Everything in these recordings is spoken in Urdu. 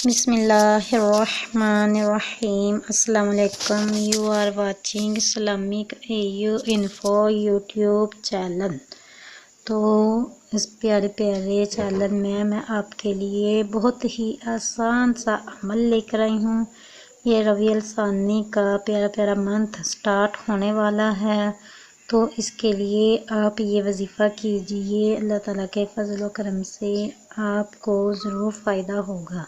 بسم اللہ الرحمن الرحیم۔ السلام علیکم، you are watching Islamic AU info YouTube channel. تو اس پیارے پیارے چینل میں آپ کے لیے بہت ہی آسان سا عمل لے کر آئی ہوں۔ یہ ربیع الثانی کا پیارا پیارا منتھ سٹارٹ ہونے والا ہے، تو اس کے لیے آپ یہ وظیفہ کیجئے، اللہ تعالیٰ کے فضل و کرم سے آپ کو ضرور فائدہ ہوگا۔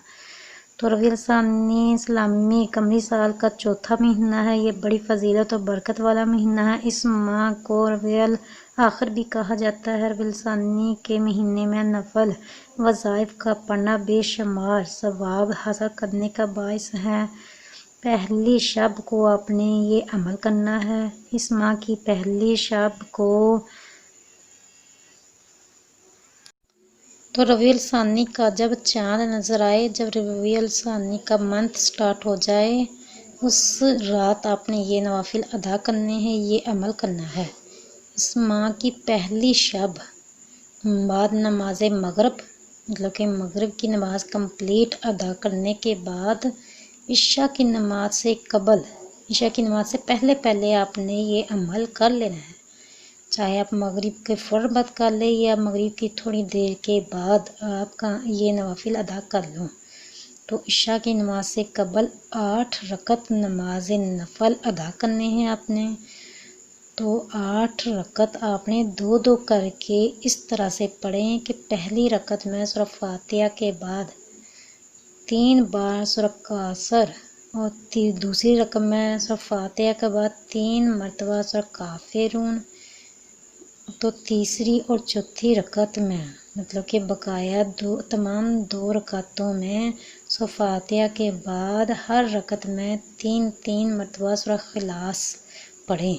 تو ربیع الثانی اسلامی قمری سال کا چوتھا مہینہ ہے۔ یہ بڑی فضیلت اور برکت والا مہینہ ہے۔ اس ماہ کو ربیع الآخر بھی کہا جاتا ہے۔ ربیع الثانی کے مہینے میں نفل وظائف کا پڑھنا بے شمار ثواب حاصل کرنے کا باعث ہے۔ پہلی شب کو آپ نے یہ عمل کرنا ہے۔ اس ماہ کی پہلی شب کو تو ربیع الثانی کا جب چاند نظر آئے، جب ربیع الثانی کا منتھ سٹارٹ ہو جائے، اس رات آپ نے یہ نوافل ادا کرنے ہیں، یہ عمل کرنا ہے۔ اس ماہ کی پہلی شب بعد نماز مغرب، مطلب کہ مغرب کی نماز کمپلیٹ ادا کرنے کے بعد عشاء کی نماز سے قبل، عشاء کی نماز سے پہلے آپ نے یہ عمل کر لینا ہے۔ چاہے آپ مغرب کے فوراً بعد کر لیں یا مغرب کی تھوڑی دیر کے بعد آپ کا یہ نوافل ادا کر لوں۔ تو عشاء کی نماز سے قبل 8 رکعت نماز نفل ادا کرنے ہیں آپ نے۔ تو 8 رکعت آپ نے 2 کر کے اس طرح سے پڑھیں کہ پہلی رکعت میں سورہ فاتحہ کے بعد 3 بار سورہ کاثر، اور دوسری رکعت میں سورہ فاتحہ کے بعد 3 مرتبہ سورہ کافرون۔ تو تیسری اور چوتھی رکعت میں مطلب کہ بقایا تمام 2 رکعتوں میں سورہ فاتحہ کے بعد ہر رکعت میں 3 مرتبہ سورہ اخلاص پڑھیں،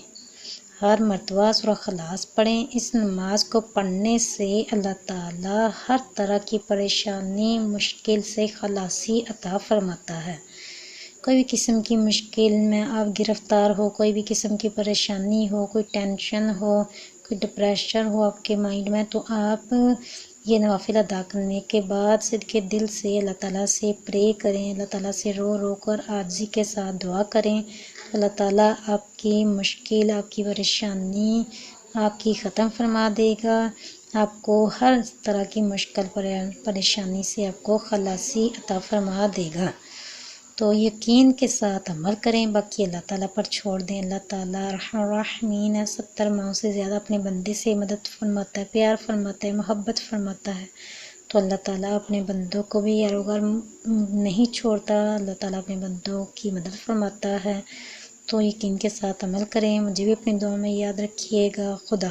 ہر مرتبہ سورہ اخلاص پڑھیں۔ اس نماز کو پڑھنے سے اللہ تعالیٰ ہر طرح کی پریشانی مشکل سے خلاصی عطا فرماتا ہے۔ کوئی بھی قسم کی مشکل میں آپ گرفتار ہو، کوئی بھی قسم کی پریشانی ہو، کوئی ٹینشن ہو، کوئی ڈپریشن ہو آپ کے مائنڈ میں، تو آپ یہ نوافل ادا کرنے کے بعد صدقے دل سے اللہ تعالیٰ سے پرے کریں، اللہ تعالیٰ سے رو کر عاجزی کے ساتھ دعا کریں۔ اللہ تعالیٰ آپ کی مشکل، آپ کی پریشانی آپ کی ختم فرما دے گا، آپ کو ہر طرح کی مشکل پریشانی سے آپ کو خلاصی عطا فرما دے گا۔ تو یقین کے ساتھ عمل کریں، باقی اللہ تعالیٰ پر چھوڑ دیں۔ اللہ تعالیٰ رحم الرحمین ہے، 70 ماؤں سے زیادہ اپنے بندے سے مدد فرماتا ہے، پیار فرماتا ہے، محبت فرماتا ہے۔ تو اللہ تعالیٰ اپنے بندوں کو بھی یاروغار نہیں چھوڑتا، اللہ تعالیٰ اپنے بندوں کی مدد فرماتا ہے۔ تو یقین کے ساتھ عمل کریں، مجھے بھی اپنی دعا میں یاد رکھیے گا۔ خدا